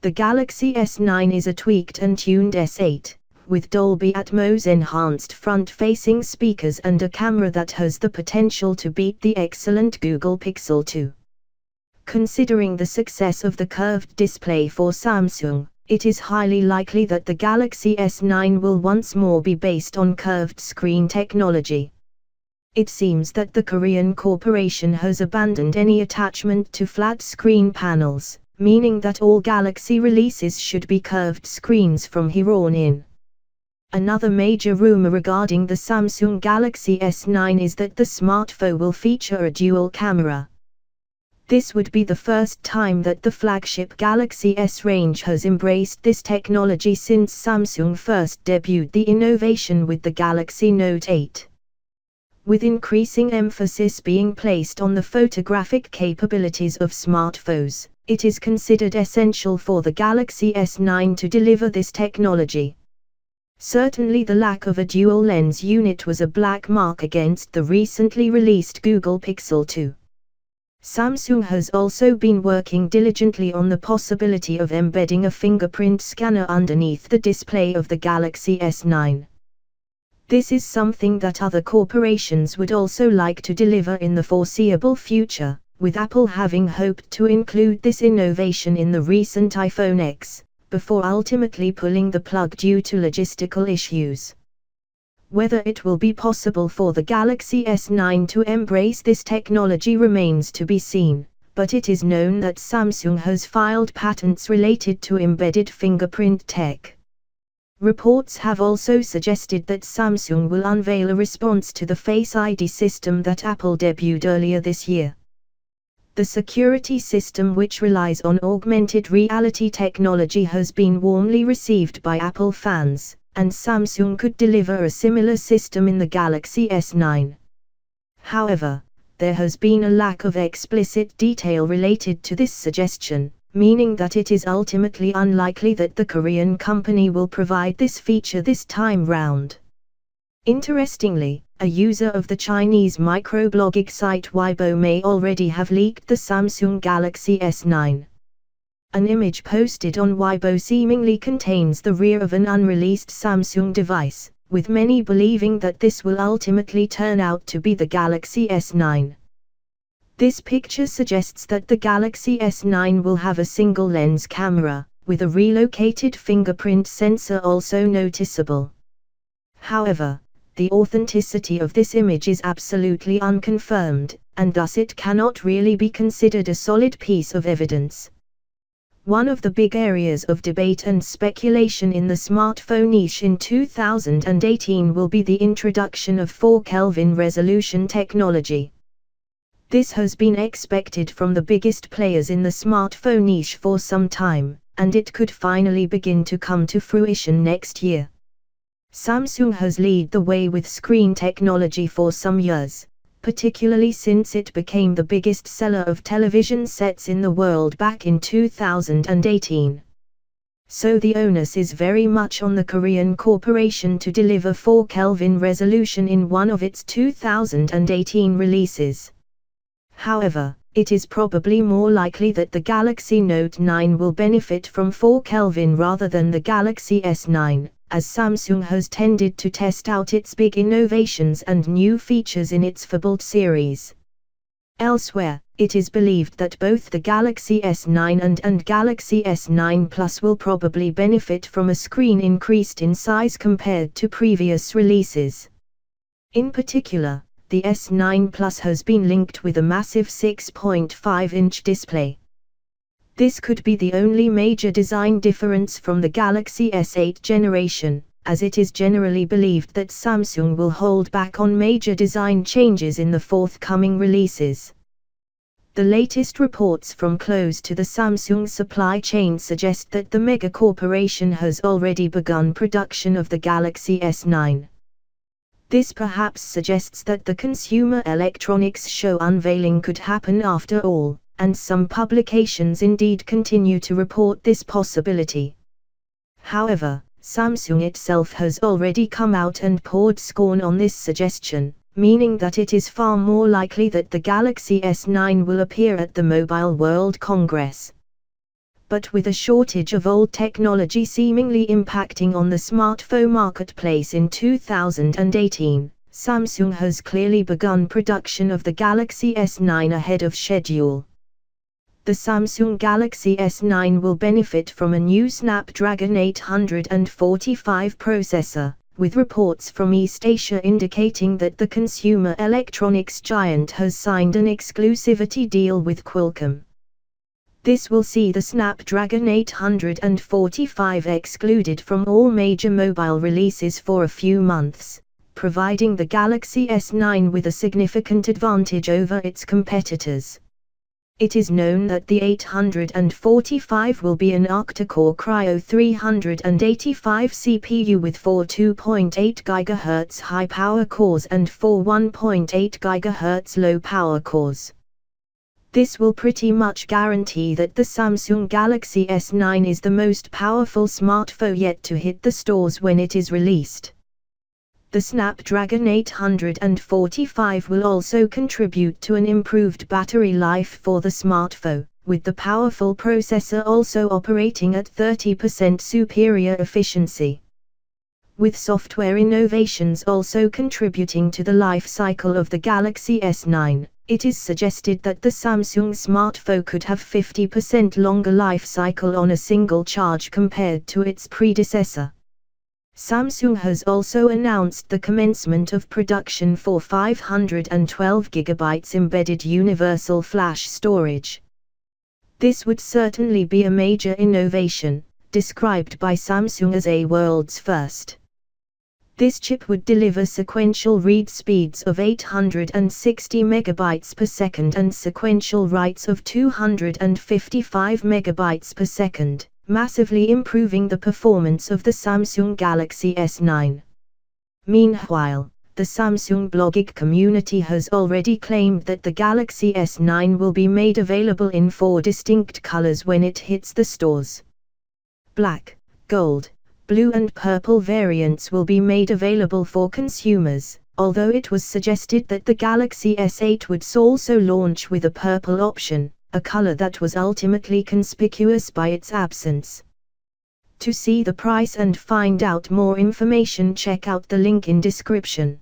The Galaxy S9 is a tweaked and tuned S8, with Dolby Atmos enhanced front-facing speakers and a camera that has the potential to beat the excellent Google Pixel 2. Considering the success of the curved display for Samsung, it is highly likely that the Galaxy S9 will once more be based on curved screen technology. It seems that the Korean corporation has abandoned any attachment to flat screen panels, meaning that all Galaxy releases should be curved screens from here on in. Another major rumor regarding the Samsung Galaxy S9 is that the smartphone will feature a dual camera. This would be the first time that the flagship Galaxy S range has embraced this technology since Samsung first debuted the innovation with the Galaxy Note 8. With increasing emphasis being placed on the photographic capabilities of smartphones, it is considered essential for the Galaxy S9 to deliver this technology. Certainly the lack of a dual lens unit was a black mark against the recently released Google Pixel 2. Samsung has also been working diligently on the possibility of embedding a fingerprint scanner underneath the display of the Galaxy S9. This is something that other corporations would also like to deliver in the foreseeable future, with Apple having hoped to include this innovation in the recent iPhone X, before ultimately pulling the plug due to logistical issues. Whether it will be possible for the Galaxy S9 to embrace this technology remains to be seen, but it is known that Samsung has filed patents related to embedded fingerprint tech. Reports have also suggested that Samsung will unveil a response to the Face ID system that Apple debuted earlier this year. The security system, which relies on augmented reality technology, has been warmly received by Apple fans, and Samsung could deliver a similar system in the Galaxy S9. However, there has been a lack of explicit detail related to this suggestion, meaning that it is ultimately unlikely that the Korean company will provide this feature this time round. Interestingly, a user of the Chinese microblogging site Weibo may already have leaked the Samsung Galaxy S9. An image posted on Weibo seemingly contains the rear of an unreleased Samsung device, with many believing that this will ultimately turn out to be the Galaxy S9. This picture suggests that the Galaxy S9 will have a single lens camera, with a relocated fingerprint sensor also noticeable. However, the authenticity of this image is absolutely unconfirmed, and thus it cannot really be considered a solid piece of evidence. One of the big areas of debate and speculation in the smartphone niche in 2018 will be the introduction of 4 Kelvin resolution technology. This has been expected from the biggest players in the smartphone niche for some time, and it could finally begin to come to fruition next year. Samsung has led the way with screen technology for some years, particularly since it became the biggest seller of television sets in the world back in 2018. So the onus is very much on the Korean corporation to deliver 4 Kelvin resolution in one of its 2018 releases. However, it is probably more likely that the Galaxy Note 9 will benefit from 4 Kelvin rather than the Galaxy S9, as Samsung has tended to test out its big innovations and new features in its Fold series. Elsewhere, it is believed that both the Galaxy S9 and Galaxy S9 Plus will probably benefit from a screen increased in size compared to previous releases. In particular, the S9 Plus has been linked with a massive 6.5-inch display. This could be the only major design difference from the Galaxy S8 generation, as it is generally believed that Samsung will hold back on major design changes in the forthcoming releases. The latest reports from close to the Samsung supply chain suggest that the mega corporation has already begun production of the Galaxy S9. This perhaps suggests that the Consumer Electronics Show unveiling could happen after all, and some publications indeed continue to report this possibility. However, Samsung itself has already come out and poured scorn on this suggestion, meaning that it is far more likely that the Galaxy S9 will appear at the Mobile World Congress. but with a shortage of old technology seemingly impacting on the smartphone marketplace in 2018, Samsung has clearly begun production of the Galaxy S9 ahead of schedule. The Samsung Galaxy S9 will benefit from a new Snapdragon 845 processor, with reports from East Asia indicating that the consumer electronics giant has signed an exclusivity deal with Qualcomm. This will see the Snapdragon 845 excluded from all major mobile releases for a few months, providing the Galaxy S9 with a significant advantage over its competitors. It is known that the 845 will be an octa-core Cryo 385 CPU with 4 2.8 GHz high-power cores and 4 1.8 GHz low-power cores. This will pretty much guarantee that the Samsung Galaxy S9 is the most powerful smartphone yet to hit the stores when it is released. The Snapdragon 845 will also contribute to an improved battery life for the smartphone, with the powerful processor also operating at 30% superior efficiency. With software innovations also contributing to the life cycle of the Galaxy S9, it is suggested that the Samsung smartphone could have 50% longer life cycle on a single charge compared to its predecessor. Samsung has also announced the commencement of production for 512GB embedded universal flash storage. This would certainly be a major innovation, described by Samsung as a world's first. This chip would deliver sequential read speeds of 860 MB per second and sequential writes of 255 MB per second, massively improving the performance of the Samsung Galaxy S9. Meanwhile, the Samsung blogging community has already claimed that the Galaxy S9 will be made available in 4 distinct colors when it hits the stores. Black, gold, blue and purple variants will be made available for consumers, although it was suggested that the Galaxy S8 would also launch with a purple option, a color that was ultimately conspicuous by its absence. To see the price and find out more information, check out the link in description.